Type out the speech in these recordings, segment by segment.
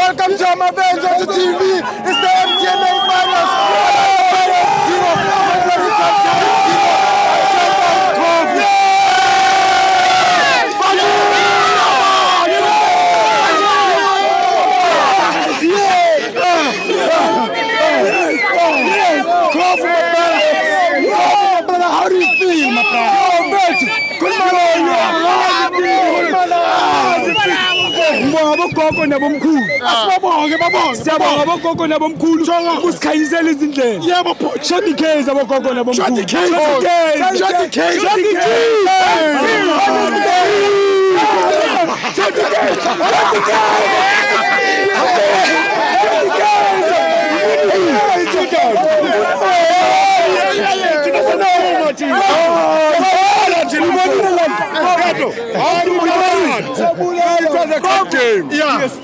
Welcome to my friends on the TV. It's the MTNA Finals. How do you feel, my brother? Gogo nabomkhulu asibabonge babonge siyabonga bogogo nabomkhulu ukusikhanyisela izindlela yebo shoti case abogogo nabomkhulu shoti case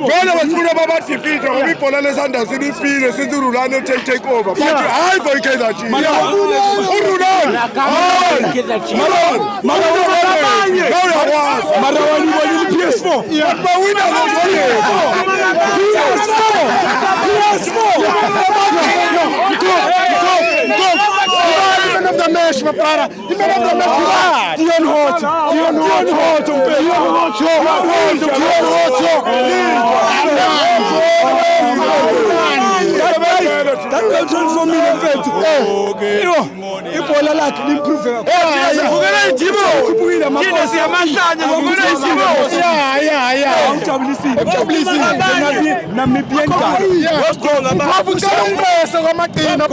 Ngone wasifuna babadifita ngoba ibhola lesanders ilifile since uRulani take over but hayi for iKaizer Chiefs uRulani Marawani won PS4 bawina of the match, my brother. The man of the match. Dion Hort. That control for me, the vet. Ipola lakhe limprove. Uvukela ijimo. Yini siyamashanya uvukela ijimo. Ujabulisile. Namibian guy. Wabukela umbese kwamaqina.